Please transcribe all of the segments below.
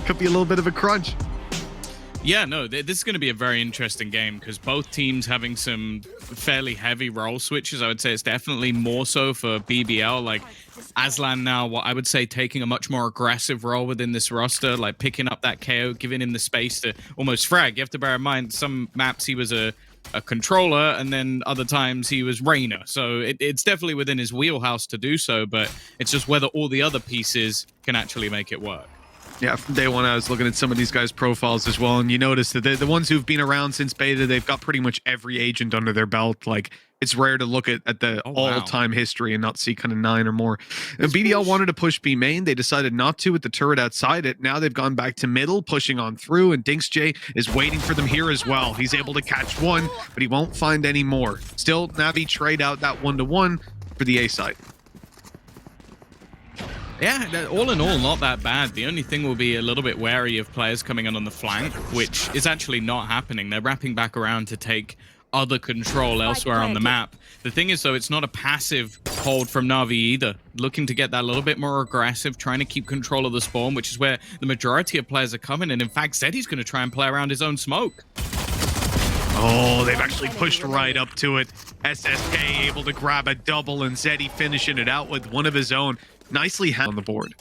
could be a little bit of a crunch. Yeah, no, this is going to be a very interesting game because both teams having some fairly heavy role switches. I would say it's definitely more so for BBL. Like Aslan now, what I would say taking a much more aggressive role within this roster, like picking up that KO, giving him the space to almost frag. You have to bear in mind some maps he was a controller, and then other times he was Reina. So it's definitely within his wheelhouse to do so, but it's just whether all the other pieces can actually make it work. Yeah, from day one, I was looking at some of these guys' profiles as well, and you notice that the ones who've been around since beta, they've got pretty much every agent under their belt. Like, it's rare to look at the all-time history and not see kind of 9 or more. BBL wanted to push B main. They decided not to with the turret outside it. Now they've gone back to middle, pushing on through, and dinkzj is waiting for them here as well. He's able to catch one, but he won't find any more. Still, Navi trade out that 1-to-1 for the A side. Yeah, all in all, not that bad. The only thing will be a little bit wary of players coming in on the flank, which is actually not happening. They're wrapping back around to take other control elsewhere on the map. The thing is, though, it's not a passive hold from Na'Vi either. Looking to get that a little bit more aggressive, trying to keep control of the spawn, which is where the majority of players are coming. And in fact, zeddy's going to try and play around his own smoke. Oh, they've actually pushed right up to it. SSK able to grab a double, and zeddy finishing it out with one of his own. Nicely on the board.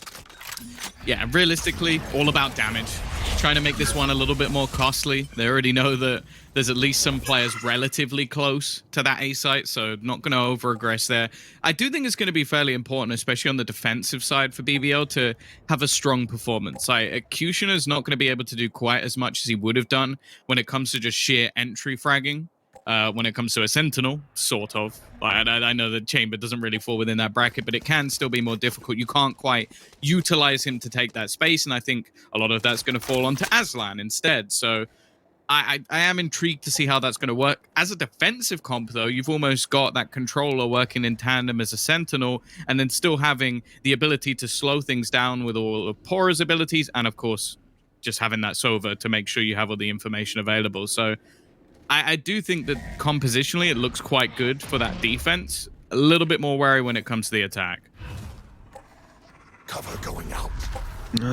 Yeah, realistically, all about damage. Trying to make this one a little bit more costly. They already know that there's at least some players relatively close to that A site, so not going to over-aggress there. I do think it's going to be fairly important, especially on the defensive side for BBL, to have a strong performance. Qutioner's not going to be able to do quite as much as he would have done when it comes to just sheer entry fragging. When it comes to a sentinel, sort of. I know the chamber doesn't really fall within that bracket, but it can still be more difficult. You can't quite utilize him to take that space, and I think a lot of that's going to fall onto Aslan instead. So I am intrigued to see how that's going to work. As a defensive comp, though, you've almost got that controller working in tandem as a sentinel, and then still having the ability to slow things down with all of pAura's abilities, and of course, just having that Sova to make sure you have all the information available. So I do think that compositionally it looks quite good for that defense. A little bit more wary when it comes to the attack. Cover going out.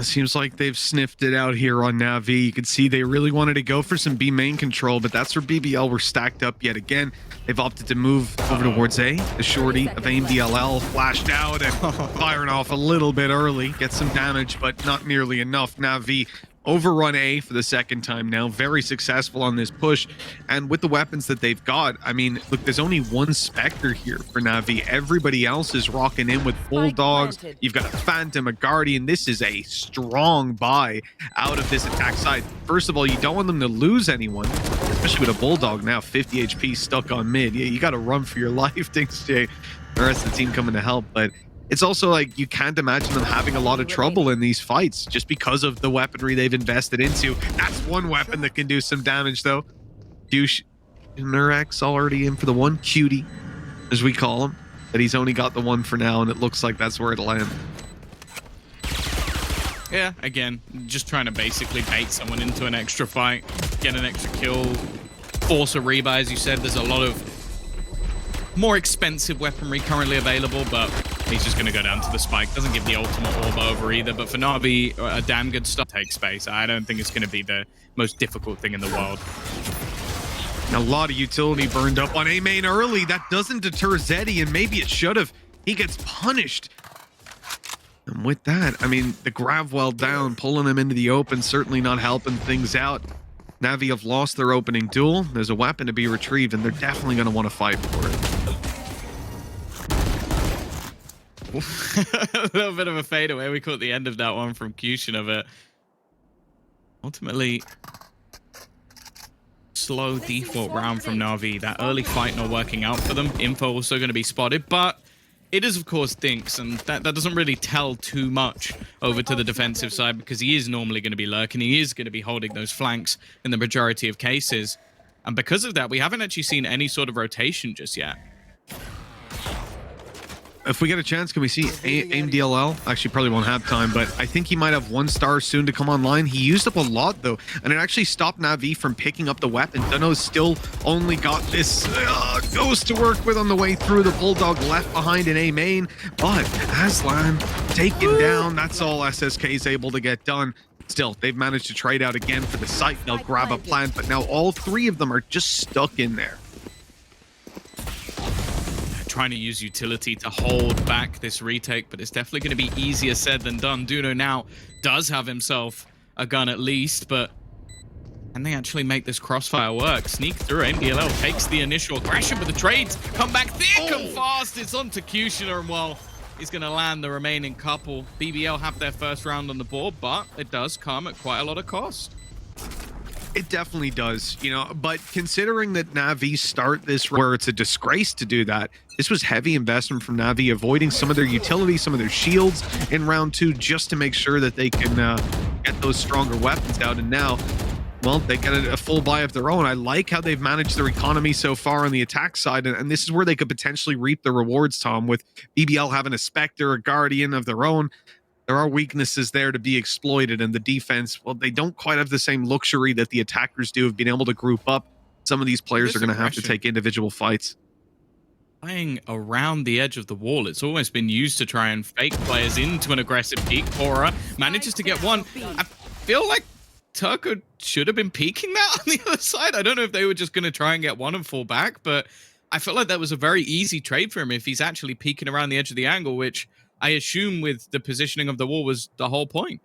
Seems like they've sniffed it out here on Navi. You can see they really wanted to go for some B main control, but that's where BBL were stacked up yet again. They've opted to move over towards A. The shorty of aimDLL flashed out and firing off a little bit early. Gets some damage, but not nearly enough. Navi overrun A for the second time now. Very successful on this push. And with the weapons that they've got, I mean, look, there's only one Spectre here for Navi. Everybody else is rocking in with Bulldogs. You've got a Phantom, a Guardian. This is a strong buy out of this attack side. First of all, you don't want them to lose anyone, especially with a Bulldog now, 50 HP stuck on mid. Yeah, you got to run for your life, dinkzj. The rest of the team coming to help, but it's also like you can't imagine them having a lot of trouble in these fights just because of the weaponry they've invested into. That's one weapon that can do some damage, though. QutionerX already in for the one. Cutie, as we call him. But he's only got the one for now, and it looks like that's where it'll end. Yeah, again, just trying to basically bait someone into an extra fight, get an extra kill, force a rebuy. As you said, there's a lot of more expensive weaponry currently available, but he's just going to go down to the spike. Doesn't give the ultimate orb over either, but for Na'Vi, a damn good start. Take space. I don't think it's going to be the most difficult thing in the world. A lot of utility burned up on A main early. That doesn't deter zeddy, and maybe it should have. He gets punished. And with that, I mean, the grav well down, pulling them into the open, certainly not helping things out. Navi have lost their opening duel. There's a weapon to be retrieved, and they're definitely going to want to fight for it. A little bit of a fadeaway. We caught the end of that one from QutionerX, but ultimately, slow default round from Na'Vi. That early fight not working out for them. Info also going to be spotted, but it is, of course, Dinks, and that doesn't really tell too much over to the defensive side because he is normally going to be lurking. He is going to be holding those flanks in the majority of cases. And because of that, we haven't actually seen any sort of rotation just yet. If we get a chance, can we see aimDLL? Actually, probably won't have time, but I think he might have 1 star soon to come online. He used up a lot, though, and it actually stopped Na'Vi from picking up the weapon. Duno still only got this Ghost to work with on the way through. The Bulldog left behind in A main, but Aslan taken down. That's all SSK is able to get done. Still, they've managed to trade out again for the site. They'll grab a plant, but now all three of them are just stuck in there. Trying to use utility to hold back this retake, but it's definitely going to be easier said than done. Duno now does have himself a gun at least, but can they actually make this crossfire work? Sneak through, aimDLL takes the initial aggression, but the trades come back thick and fast. It's on to Questioner, and well, he's going to land the remaining couple. BBL have their first round on the board, but it does come at quite a lot of cost. It definitely does, you know, but considering that Na'Vi start this where it's a disgrace to do that, this was heavy investment from Na'Vi, avoiding some of their utility, some of their shields in round 2, just to make sure that they can get those stronger weapons out. And now, well, they get a full buy of their own. I like how they've managed their economy so far on the attack side, and this is where they could potentially reap the rewards, Tom, with BBL having a Spectre, a Guardian of their own. There are weaknesses there to be exploited, and the defense, well, they don't quite have the same luxury that the attackers do of being able to group up. Some of these players are going to have to take individual fights. Playing around the edge of the wall, it's almost been used to try and fake players into an aggressive peek. pAura manages to get one. I feel like Turko should have been peeking that on the other side. I don't know if they were just going to try and get one and fall back, but I felt like that was a very easy trade for him if he's actually peeking around the edge of the angle, which I assume with the positioning of the wall was the whole point.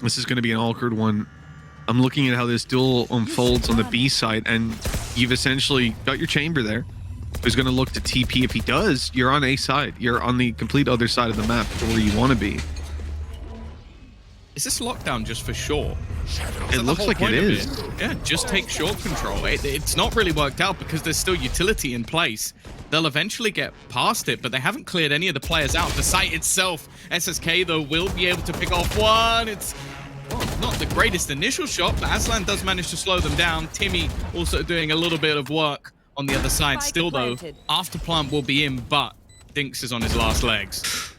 This is going to be an awkward one. I'm looking at how this duel unfolds on the B side, and you've essentially got your chamber there. Who's going to look to TP? If he does, you're on A side. You're on the complete other side of the map to where you want to be. Is this lockdown just for sure? It looks like it is. Yeah, just take short control. It's not really worked out because there's still utility in place. They'll eventually get past it, but they haven't cleared any of the players out. The site itself, SSK, though, will be able to pick off one. It's not the greatest initial shot, but Aslan does manage to slow them down. Timmy also doing a little bit of work on the other side. Still, though, after plant will be in, but Dinks is on his last legs.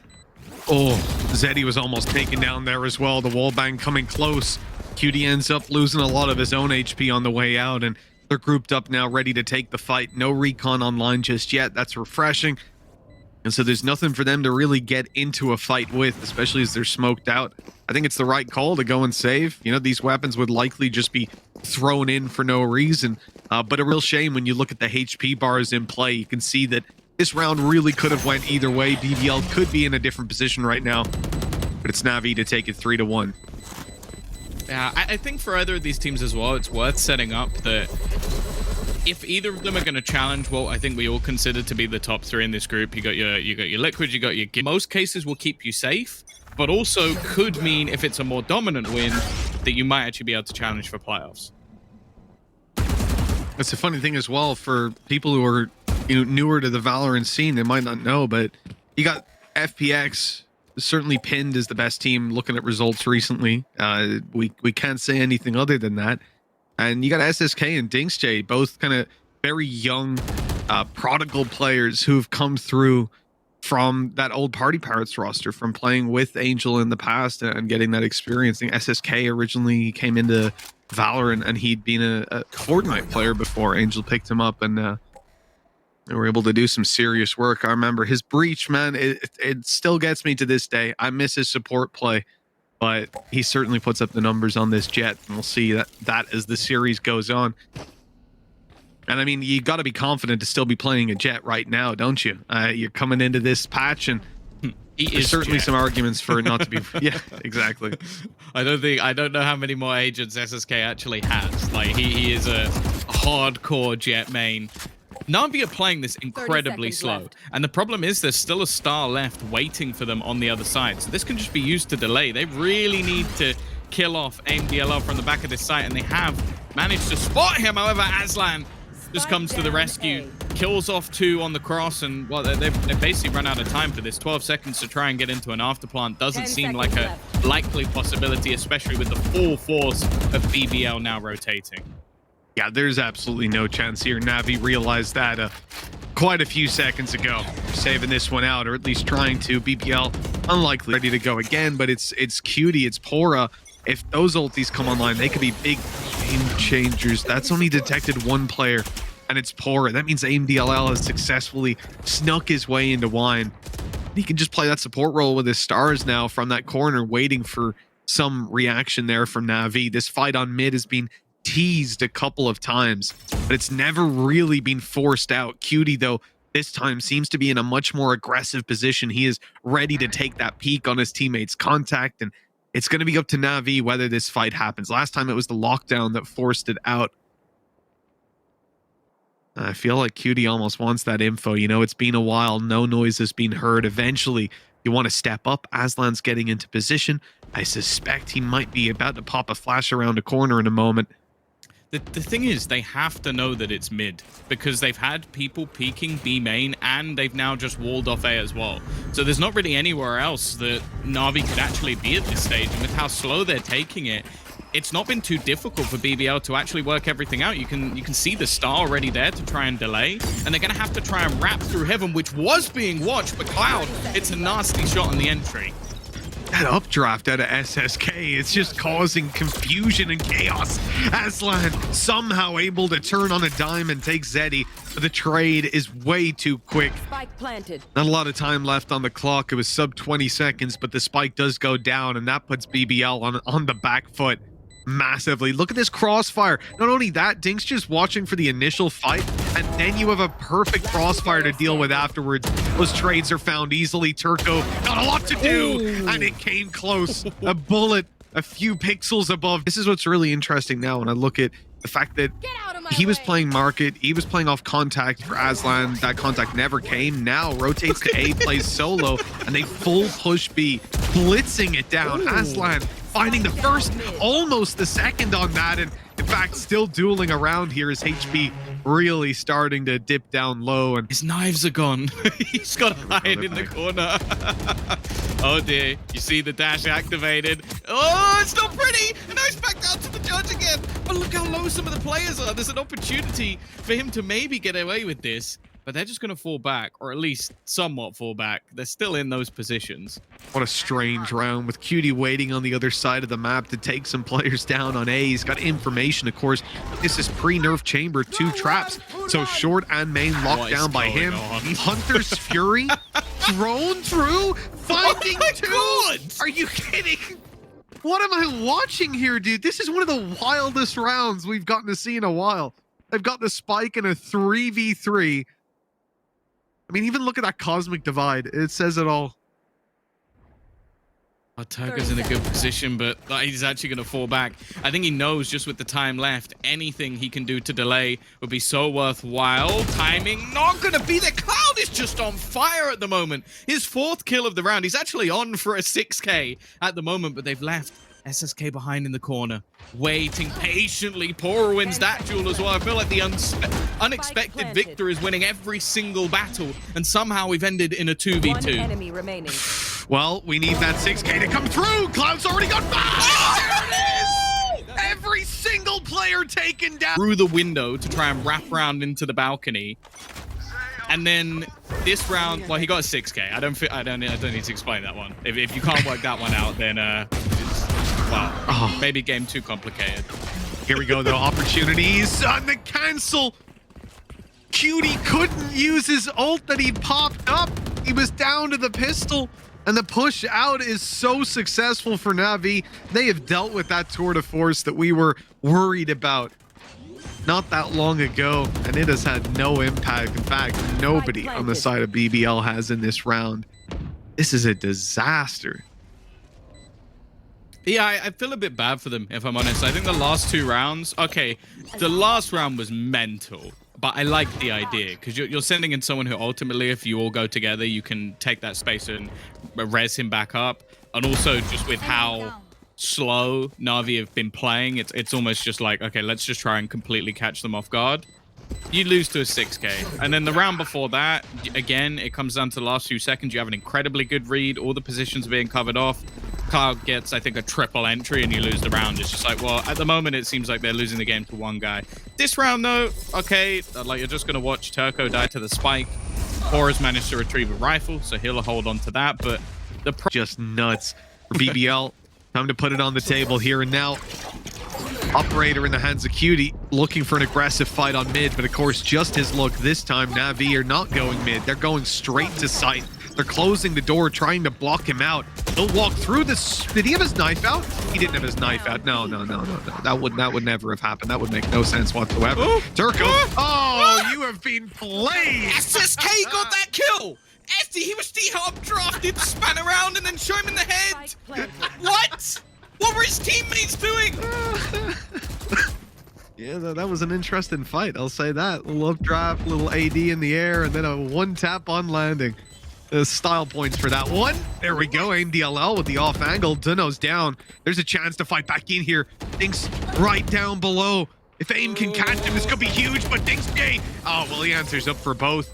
Oh, Zeddy was almost taken down there as well. The wallbang coming close. QD ends up losing a lot of his own HP on the way out, and they're grouped up now, ready to take the fight. No recon online just yet. That's refreshing. And so there's nothing for them to really get into a fight with, especially as they're smoked out. I think it's the right call to go and save. You know, these weapons would likely just be thrown in for no reason. But a real shame when you look at the HP bars in play. You can see that this round really could have went either way. BBL could be in a different position right now, but it's Na'Vi to take it 3-1. Yeah, I think for either of these teams as well, it's worth setting up that if either of them are going to challenge what I think we all consider to be the top 3 in this group, you got your Liquid, you got your Gimp. Most cases will keep you safe, but also could mean if it's a more dominant win that you might actually be able to challenge for playoffs. That's a funny thing as well for people who are, you know, newer to the Valorant scene. They might not know, but you got FPX certainly pinned as the best team looking at results recently. We can't say anything other than that. And you got SSK and dinkzj, both kind of very young prodigal players who've come through from that old Party Pirates roster, from playing with Angel in the past and getting that experience. I think SSK originally came into Valorant and he'd been a Fortnite player before Angel picked him up, and they were able to do some serious work. I remember his breach, man, it still gets me to this day. I miss his support play, but he certainly puts up the numbers on this Jett, and we'll see that as the series goes on. And I mean, you got to be confident to still be playing a Jett right now, don't you? You're coming into this patch, and there's certainly Jett. Some arguments for it not to be. Yeah, exactly. I don't know how many more agents SSK actually has. Like he is a hardcore Jett main. Na'Vi are playing this incredibly slow, and the problem is there's still a star left waiting for them on the other side, so this can just be used to delay. They really need to kill off aimDLL from the back of this site, and they have managed to spot him. However, Aslan just comes to the rescue, kills off 2 on the cross, and well, they've basically run out of time for this. 12 seconds to try and get into an afterplant doesn't seem like a likely possibility, especially with the full force of BBL now rotating. Yeah, there's absolutely no chance here. Na'Vi realized that quite a few seconds ago. They're saving this one out, or at least trying to. BBL unlikely ready to go again, but it's Cutie, it's pAura. If those ultis come online, they could be big game changers. That's only detected 1 player, and it's pAura. That means aimDLL has successfully snuck his way into Wine. He can just play that support role with his stars now from that corner, waiting for some reaction there from Na'Vi. This fight on mid has been teased a couple of times, but it's never really been forced out. Cutie, though, this time seems to be in a much more aggressive position. He is ready to take that peek on his teammates' contact, and it's going to be up to Na'Vi whether this fight happens. Last time it was the lockdown that forced it out. I feel like Cutie almost wants that info. You know, it's been a while. No noise has been heard. Eventually, you want to step up. Aslan's getting into position. I suspect he might be about to pop a flash around a corner in a moment. The thing is, they have to know that it's mid, because they've had people peeking B main, and they've now just walled off A as well. So there's not really anywhere else that Na'Vi could actually be at this stage. And with how slow they're taking it, it's not been too difficult for BBL to actually work everything out. You can see the star already there to try and delay, and they're going to have to try and wrap through heaven, which was being watched, but Cloud, it's a nasty shot on the entry. That updraft out of SSK is just causing confusion and chaos. Aslan somehow able to turn on a dime and take Zeddy, but the trade is way too quick. Spike planted. Not a lot of time left on the clock. It was sub 20 seconds, but the spike does go down, and that puts BBL on the back foot massively. Look at this crossfire. Not only that, Dink's just watching for the initial fight, and then you have a perfect crossfire to deal with afterwards. Those trades are found easily. Turko got a lot to do, and it came close. A bullet a few pixels above. This is what's really interesting now when I look at the fact that he was playing market, he was playing off contact for Aslan. That contact never came. Now rotates to A, plays solo, and they full push B, blitzing it down. Aslan finding the first, almost the second on that, and in fact still dueling around here. His HP really starting to dip down low, and his knives are gone. He's got to hide in the corner. Oh dear, you see the dash activated. Oh, it's not pretty. And now he's back down to the judge again. But look how low some of the players are. There's an opportunity for him to maybe get away with this, but they're just going to fall back, or at least somewhat fall back. They're still in those positions. What a strange round, with Cutie waiting on the other side of the map to take some players down on A. He's got information, of course. This is pre-nerf chamber, 2 traps. So short and main locked down by him. Hunter's Fury thrown through, finding 2. God! Are you kidding? What am I watching here, dude? This is one of the wildest rounds we've gotten to see in a while. They've got the spike in a 3v3. I mean, even look at that cosmic divide. It says it all. Turko's in a good position, but he's actually going to fall back. I think he knows, just with the time left, anything he can do to delay would be so worthwhile. Timing not going to be there. Cloud is just on fire at the moment. His 4th kill of the round. He's actually on for a 6K at the moment, but they've left SSK behind in the corner, waiting patiently. pAura wins that duel as well. I feel like the unexpected victor is winning every single battle, and somehow we've ended in a 2v2. One enemy remaining. Well, we need that 6K to come through. Cloud's already got 5. Oh! There it is! Every single player taken down Through the window to try and wrap around into the balcony. And then this round, well, he got a 6K. I don't need to explain that one. If you can't work that one out, then well, maybe game too complicated. Here we go, though. Opportunities on the cancel. Cutie couldn't use his ult that he'd popped up. He was down to the pistol, and the push out is so successful for Na'Vi. They have dealt with that tour de force that we were worried about not that long ago, and it has had no impact. In fact, nobody on the side of BBL has in this round. This is a disaster. Yeah, I feel a bit bad for them, if I'm honest. I think the last 2 rounds, okay, the last round was mental, but I like the idea, because you're sending in someone who ultimately, if you all go together, you can take that space and res him back up. And also, just with how slow Na'Vi have been playing, it's almost just like, okay, let's just try and completely catch them off guard. You lose to a 6K. And then the round before that, again, it comes down to the last few seconds. You have an incredibly good read. All the positions are being covered off. Kayo gets, I think, a triple entry, and you lose the round. It's just like, well, at the moment, it seems like they're losing the game to one guy. This round, though, okay, like, you're just going to watch Turko die to the spike. pAura's managed to retrieve a rifle, so he'll hold on to that. But the just nuts for BBL. Time to put it on the table here and now. Operator in the hands of Cutie, looking for an aggressive fight on mid, but of course, just his look this time. Na'Vi are not going mid. They're going straight to site. They're closing the door, trying to block him out. He'll walk through this. Did he have his knife out? He didn't have his knife out. No. That would never have happened. That would make no sense whatsoever. Turko. Oh, you have been played. SSK got that kill. He was drafted, span around, and then show him in the head. What? What were his teammates doing? Yeah, that was an interesting fight. I'll say that. Little updraft, little AD in the air, and then a one tap on landing. Style points for that one. There we go. aimDLL with the off angle. Duno's down. There's a chance to fight back in here. Dink's right down below. If aim can catch him, this could be huge, but dinkzj. Oh, well, he answers up for both.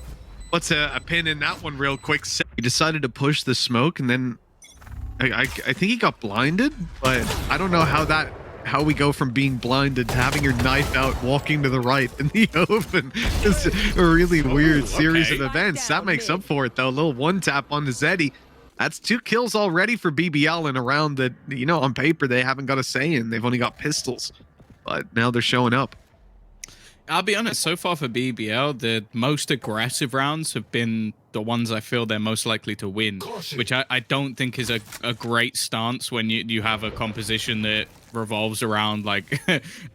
What's a pin in that one real quick? He decided to push the smoke, and then I think he got blinded, but I don't know how we go from being blinded to having your knife out, walking to the right in the open. It's a really weird series of events. That makes up for it, though. A little one tap on the Zeddy. That's 2 kills already for BBL in a round that, you know, on paper they haven't got a say in. They've only got pistols, but now they're showing up. I'll be honest, so far for BBL, the most aggressive rounds have been the ones I feel they're most likely to win, which I don't think is a great stance when you have a composition that revolves around like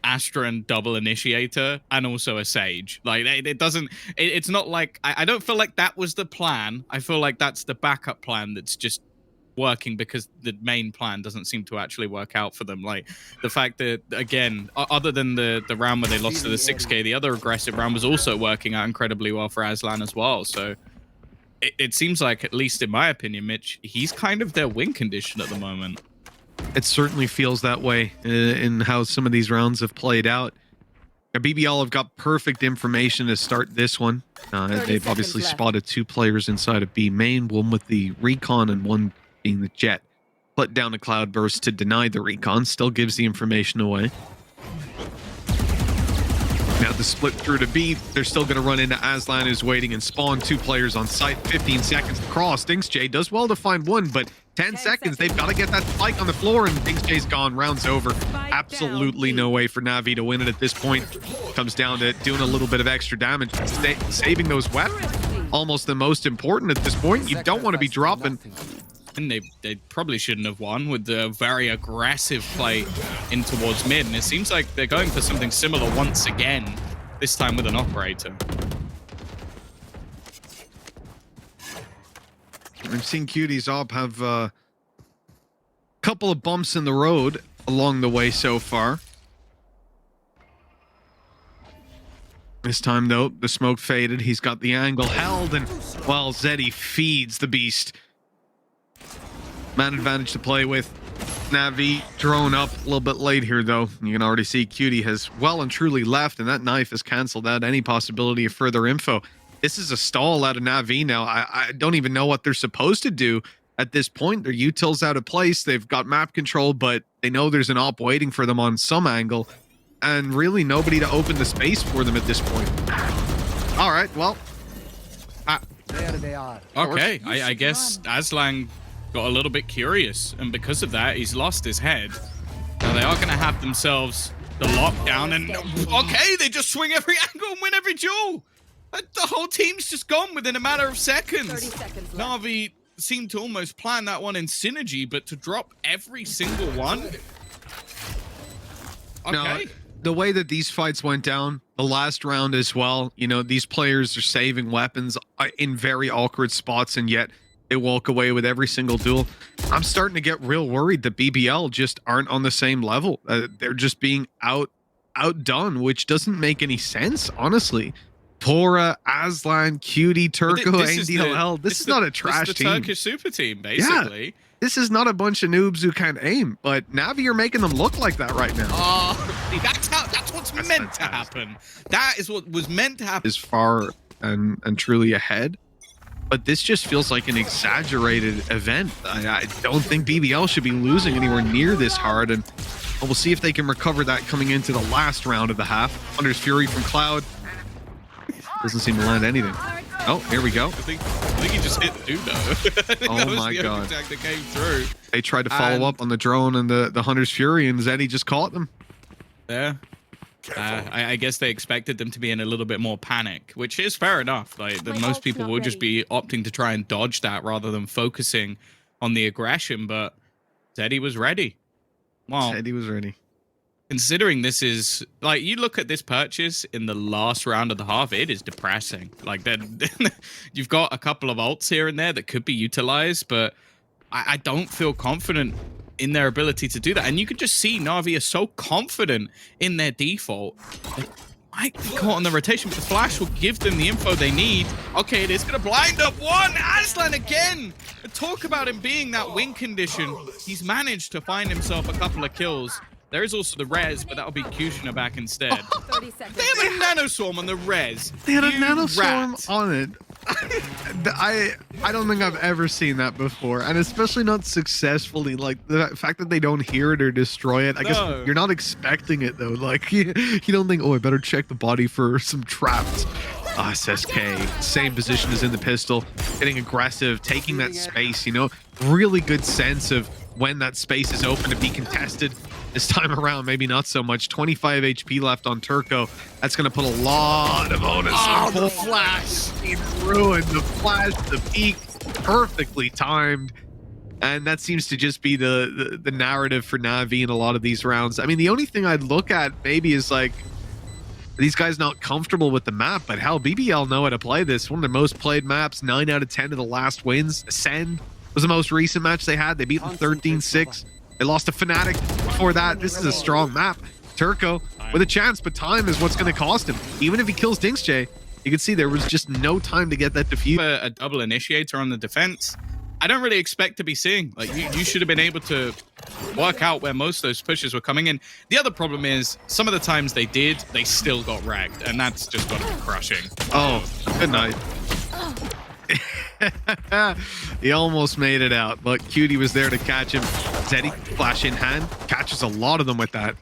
Astra and double initiator and also a Sage. Like it's not like, I don't feel like that was the plan. I feel like that's the backup plan that's just working because the main plan doesn't seem to actually work out for them. Like the fact that, again, other than the round where they lost to the 6K, the other aggressive round was also working out incredibly well for Aslan as well. So it seems like, at least in my opinion, Mitch, he's kind of their win condition at the moment. It certainly feels that way in how some of these rounds have played out. BBL have got perfect information to start this one. They've obviously spotted 2 players inside of B main, one with the recon and one being the Jett. Put down a cloudburst to deny the recon, still gives the information away. Now the split through to B, they're still going to run into Aslan, who's waiting and spawn 2 players on site. 15 seconds to cross. dinkzj does well to find one, but 10 seconds, they've got to get that spike on the floor, and dinkzj's gone. Round's over. Absolutely no way for Navi to win it at this point. Comes down to doing a little bit of extra damage, saving those weapons. Almost the most important at this point. You don't want to be dropping. And they probably shouldn't have won with the very aggressive play in towards mid. And it seems like they're going for something similar once again, this time with an operator. We've seen Cuties Op have a couple of bumps in the road along the way so far. This time, though, the smoke faded. He's got the angle held, and, well, zeddy feeds the beast. Man advantage to play with. Navi drone up a little bit late here, though. You can already see Cutie has well and truly left, and that knife has canceled out any possibility of further info. This is a stall out of Navi now. I don't even know what they're supposed to do at this point. Their util's out of place. They've got map control, but they know there's an op waiting for them on some angle, and really nobody to open the space for them at this point. All right, well. There they are. Okay, I guess Aslan got a little bit curious, and because of that, he's lost his head. Now they are going to have themselves the lockdown, and okay, they just swing every angle and win every duel. The whole team's just gone within a matter of seconds. 30 seconds left. Navi seemed to almost plan that one in synergy, but to drop every single one. Okay. Now, the way that these fights went down, the last round as well, you know, these players are saving weapons in very awkward spots, and yet they walk away with every single duel. I'm starting to get real worried that BBL just aren't on the same level. They're just being outdone, which doesn't make any sense, honestly. pAura, Aslan, Cutie, Turko, aimDLL. This is not a trash team. team. This is the Turkish super team, basically. Yeah, this is not a bunch of noobs who can't aim, but Navi are making them look like that right now. Oh, that's what's meant to happen. That is what was meant to happen. Is far and truly ahead, but this just feels like an exaggerated event. I don't think BBL should be losing anywhere near this hard, and we'll see if they can recover that coming into the last round of the half. Thunder's Fury from Cloud. Doesn't seem to land anything. Oh, here we go. I think he just hit Duno. Oh my god. That came through. They tried to follow up on the drone and the Hunter's Fury, and zeddy just caught them. Yeah. I guess they expected them to be in a little bit more panic, which is fair enough. Like most people will just be opting to try and dodge that rather than focusing on the aggression, but zeddy was ready. Well, Zeddy was ready. considering this is like, you look at this purchase in the last round of the half, it is depressing. Like that, you've got a couple of ults here and there that could be utilized, but I don't feel confident in their ability to do that. And you can just see Na'Vi are so confident in their default. They might be caught on the rotation, but the flash will give them the info they need. Okay, it is going to blind up one. Aslan again. Talk about him being that win condition. He's managed to find himself a couple of kills. There is also the res, but that'll be QutionerX back instead. 30 seconds. They have a nanoswarm on the res. They had a You nanoswarm rat. on it. I don't think I've ever seen that before, and especially not successfully. Like the fact that they don't hear it or destroy it. I guess No. you're not expecting it though. Like you don't think, oh, I better check the body for some traps. SSK, same position as in the pistol, getting aggressive, taking that space. You know, really good sense of when that space is open to be contested. This time around, maybe not so much. 25 HP left on Turko. That's going to put a lot of onus on the flash. He ruined the flash, the peak, perfectly timed. And that seems to just be the narrative for Na'Vi in a lot of these rounds. I mean, the only thing I'd look at maybe is like, these guys not comfortable with the map, but hell, BBL know how to play this. One of the most played maps, 9 out of 10 of the last wins. ASCENT was the most recent match they had. They beat them 13-6. They lost to Fnatic before that. This is a strong map. Turko with a chance, but time is what's going to cost him. Even if he kills dinkzj, you can see there was just no time to get that defuse. A double initiator on the defense. I don't really expect to be seeing. Like, you should have been able to work out where most of those pushes were coming in. The other problem is, some of the times they did, they still got ragged, and that's just got to be crushing. Oh, good night. He almost made it out, but Cutie was there to catch him. Zeddy, flash in hand, catches a lot of them with that.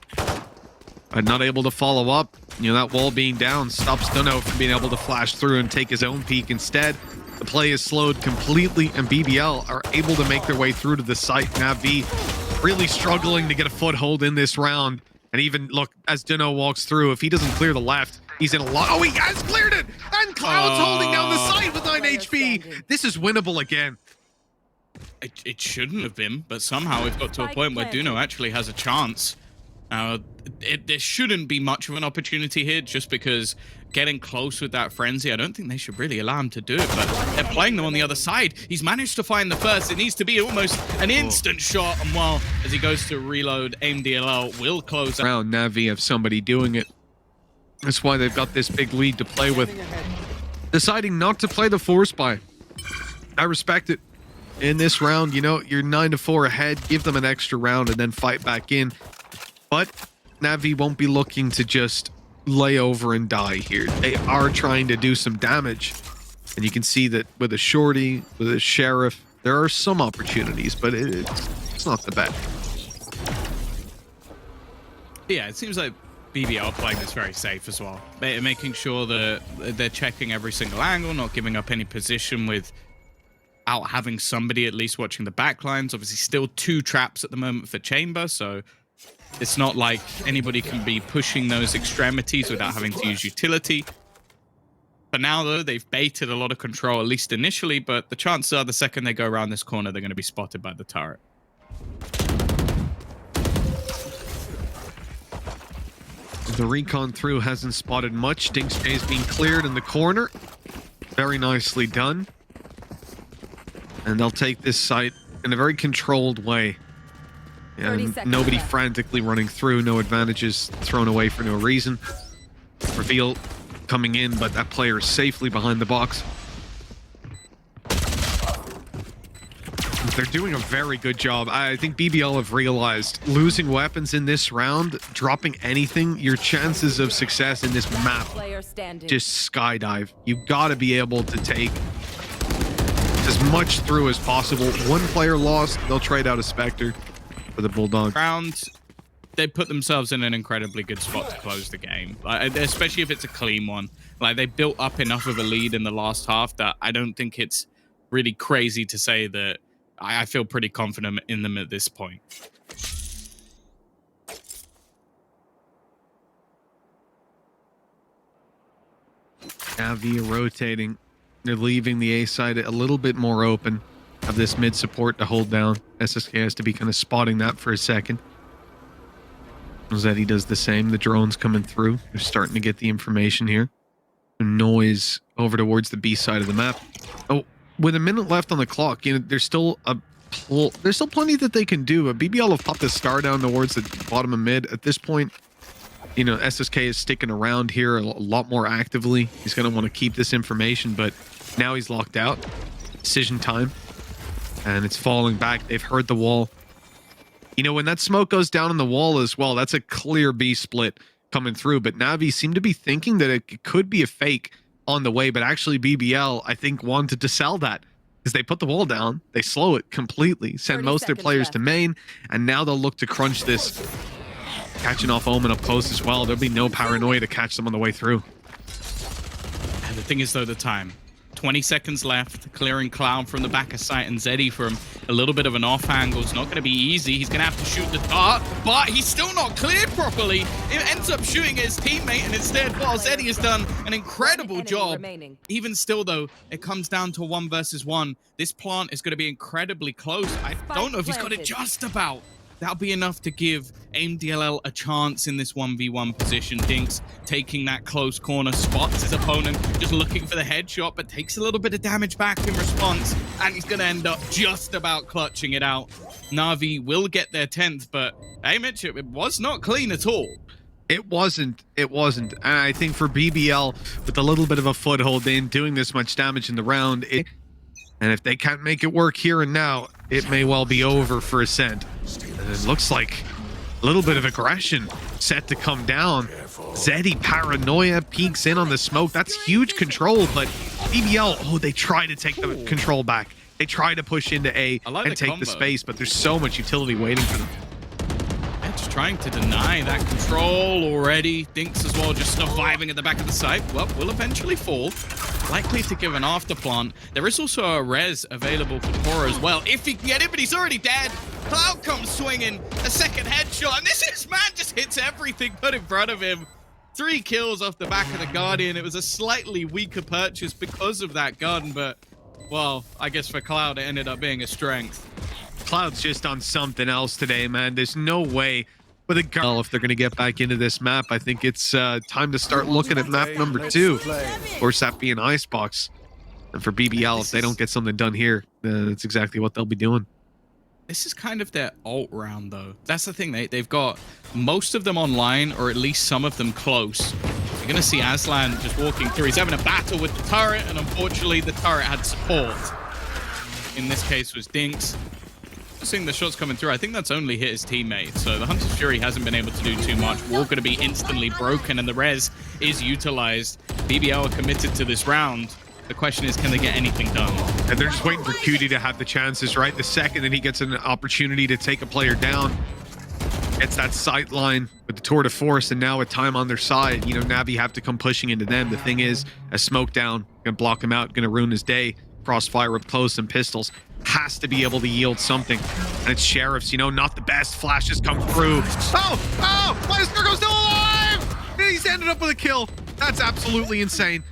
And not able to follow up. You know, that wall being down stops Duno from being able to flash through and take his own peek instead. The play is slowed completely, and BBL are able to make their way through to the site. Na'Vi really struggling to get a foothold in this round. And even, look, as Duno walks through, if he doesn't clear the left, he's in a lot. Oh, he has cleared it! And Cloud's holding down the site with 9 HP. This is winnable again. It shouldn't have been, but somehow we've got to a point where Duno actually has a chance. There shouldn't be much of an opportunity here, just because getting close with that frenzy, I don't think they should really allow him to do it, but they're playing them on the other side. He's managed to find the first. It needs to be almost an instant shot, and while as he goes to reload, aimDLL will close out. Round Na'Vi have somebody doing it. That's why they've got this big lead to play with. Deciding not to play the force buy. I respect it. In this round, you know, you're 9-4 ahead. Give them an extra round and then fight back in. But Na'Vi won't be looking to just lay over and die here. They are trying to do some damage. And you can see that with a shorty, with a sheriff, there are some opportunities, but it's not the best. Yeah, it seems like BBL are playing this very safe as well. They're making sure that they're checking every single angle, not giving up any position without having somebody at least watching the backlines. Obviously, still 2 traps at the moment for Chamber, so it's not like anybody can be pushing those extremities without having to use utility. For now, though, they've baited a lot of control, at least initially, but the chances are the second they go around this corner, they're going to be spotted by the turret. The recon through hasn't spotted much. dinkzj is being cleared in the corner. Very nicely done. And they'll take this site in a very controlled way. And nobody frantically running through, no advantages thrown away for no reason. Reveal coming in, but that player is safely behind the box. They're doing a very good job. I think BBL have realized losing weapons in this round, dropping anything, your chances of success in this map just skydive. You've got to be able to take as much through as possible. One player lost, they'll trade out a Spectre for the Bulldog. Round, they put themselves in an incredibly good spot to close the game, especially if it's a clean one. Like, they built up enough of a lead in the last half that I don't think it's really crazy to say that I feel pretty confident in them at this point. Na'Vi rotating. They're leaving the A side a little bit more open. have this mid support to hold down. SSK has to be kind of spotting that for a second. Zeddy does the same. The drone's coming through. They're starting to get the information here. Noise over towards the B side of the map. Oh, with a minute left on the clock, you know, there's still plenty that they can do. But BBL have popped the star down towards the bottom of mid. At this point, you know, SSK is sticking around here a lot more actively. He's going to want to keep this information, but now he's locked out. Decision time. And it's falling back. They've heard the wall. You know, when that smoke goes down on the wall as well, that's a clear B split coming through. But Navi seemed to be thinking that it could be a fake on the way. But actually, BBL, I think, wanted to sell that. Because they put the wall down. They slow it completely. Send most of their players to main. And now they'll look to crunch this. Catching off Omen up close as well. There'll be no paranoia to catch them on the way through. And the thing is, though, the time. 20 seconds left, clearing Cloud from the back of sight, and Zeddy from a little bit of an off angle. It's not going to be easy. He's going to have to shoot the dart, but he's still not cleared properly. It ends up shooting his teammate, and instead, well, Zeddy has done an incredible job. Even still, though, it comes down to 1 versus 1. This plant is going to be incredibly close. I don't know if he's got it just about. That'll be enough to give aimDLL a chance in this 1v1 position. Dinks taking that close corner, spots his opponent, just looking for the headshot, but takes a little bit of damage back in response, and he's going to end up just about clutching it out. Na'Vi will get their 10th, but hey, Mitch, it was not clean at all. It wasn't. And I think for BBL, with a little bit of a foothold in, doing this much damage in the round, and if they can't make it work here and now, it may well be over for ASCENT. And it looks like a little bit of aggression set to come down. Zeddy paranoia peeks in on the smoke. That's huge control, but BBL, oh, they try to take the control back. They try to push into A and take the space, but there's so much utility waiting for them. Just trying to deny that control already. Dinks as well, just surviving at the back of the site. Well, will eventually fall. Likely to give an afterplant. There is also a res available for pAura as well, if he can get it, but he's already dead. Cloud comes swinging, a second headshot, and this man just hits everything put in front of him. 3 kills off the back of the Guardian. It was a slightly weaker purchase because of that gun, but, well, I guess for Cloud, it ended up being a strength. Cloud's just on something else today, man. There's no way with a gun if they're going to get back into this map. I think it's time to start looking at map number 2. Of course, that being Icebox. And for BBL, if they don't get something done here, that's exactly what they'll be doing. This is kind of their ult round, though. That's the thing. They've got most of them online, or at least some of them close. You're going to see Aslan just walking through. He's having a battle with the turret, and unfortunately, the turret had support. In this case, was Dinks. Seeing the shots coming through, I think that's only hit his teammate. So the Hunter's Fury hasn't been able to do too much. Wall going to be instantly broken, and the res is utilized. BBL are committed to this round. The question is, can they get anything done? And they're just waiting for Cutie to have the chances, right? The second that he gets an opportunity to take a player down, gets that sight line with the tour de force, and now with time on their side, you know, Navi have to come pushing into them. The thing is, a smoke down, gonna block him out, gonna ruin his day. Crossfire up close and pistols has to be able to yield something. And it's Sheriffs, you know, not the best. Flashes come through. Oh, why is Turko still alive? He's ended up with a kill. That's absolutely insane.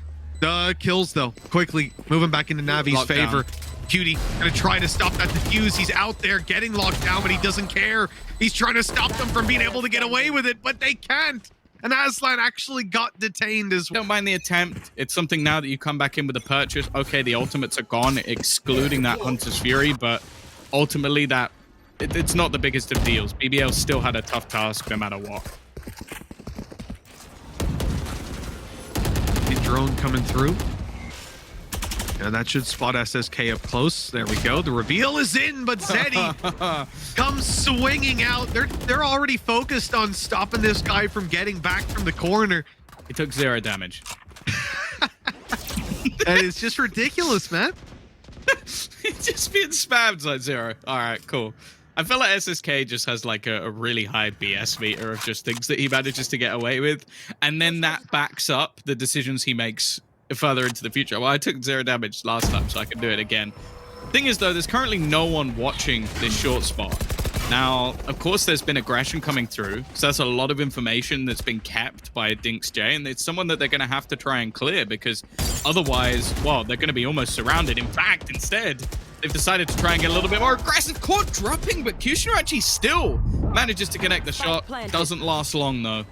The kills, though, quickly moving back into Navi's favor. Cutie gonna try to stop that defuse. He's out there getting locked down, but he doesn't care. He's trying to stop them from being able to get away with it, but they can't. And Aslan actually got detained as well. Don't mind the attempt. It's something now that you come back in with a purchase. Okay, the ultimates are gone, excluding that Hunter's Fury, but ultimately that it's not the biggest of deals. BBL still had a tough task no matter what. The drone coming through. Yeah, that should spot SSK up close. There we go. The reveal is in, but Zeddy comes swinging out. They're already focused on stopping this guy from getting back from the corner. He took 0 damage. And it's just ridiculous, man. He's just being spammed like 0. All right, cool. I feel like SSK just has like a really high BS meter of just things that he manages to get away with. And then that backs up the decisions he makes further into the future. Well, I took 0 damage last time, so I can do it again. Thing is, though, there's currently no one watching this short spot. Now, of course, there's been aggression coming through, so that's a lot of information that's been kept by dinkzj, and it's someone that they're going to have to try and clear, because otherwise, well, they're going to be almost surrounded. In fact, instead, They've decided to try and get a little bit more aggressive. Caught dropping, but QutionerX actually still manages to connect the shot. Doesn't last long, though.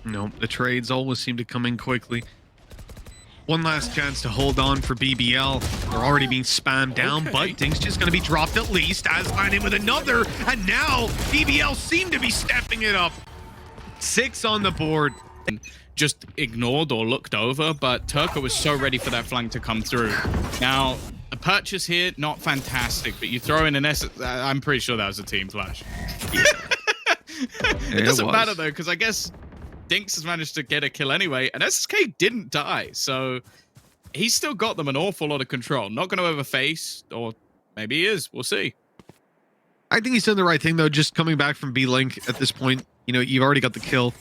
Nope, the trades always seem to come in quickly. One last chance to hold on for BBL. They're already being spammed down, but dinkzj just going to be dropped at least. As landing with another, and now BBL seem to be stepping it up. 6 on the board. Just ignored or looked over, but Turko was so ready for that flank to come through. Now, a purchase here, not fantastic, but you throw in an I'm pretty sure that was a team flash. It doesn't matter, though, because I guess dinkzj has managed to get a kill anyway, and SSK didn't die, so he's still got them an awful lot of control. Not going to ever face, or maybe he is. We'll see. I think he's done the right thing, though, just coming back from B-Link at this point. You know, you've already got the kill.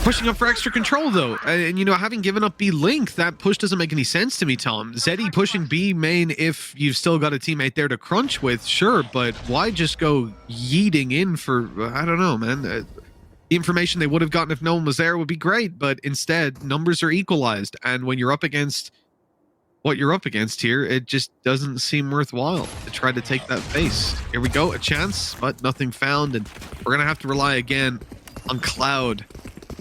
Pushing up for extra control, though. And, you know, having given up B-Link, that push doesn't make any sense to me, Tom. Zeddy pushing B main if you've still got a teammate there to crunch with, sure, but why just go yeeting in for, I don't know, man. The information they would have gotten if no one was there would be great, but instead, numbers are equalized. And when you're up against what you're up against here, it just doesn't seem worthwhile to try to take that face. Here we go, a chance, but nothing found, and we're going to have to rely again on Cloud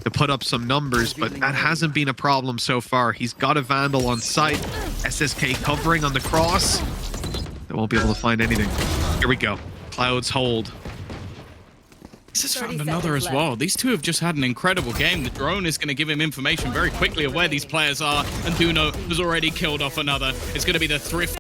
to put up some numbers, but that hasn't been a problem so far. He's got a Vandal on site. SSK covering on the cross. They won't be able to find anything. Here we go. Cloud's hold. This has found another as well. These two have just had an incredible game. The drone is going to give him information very quickly of where these players are, and Duno has already killed off another. It's going to be the thrift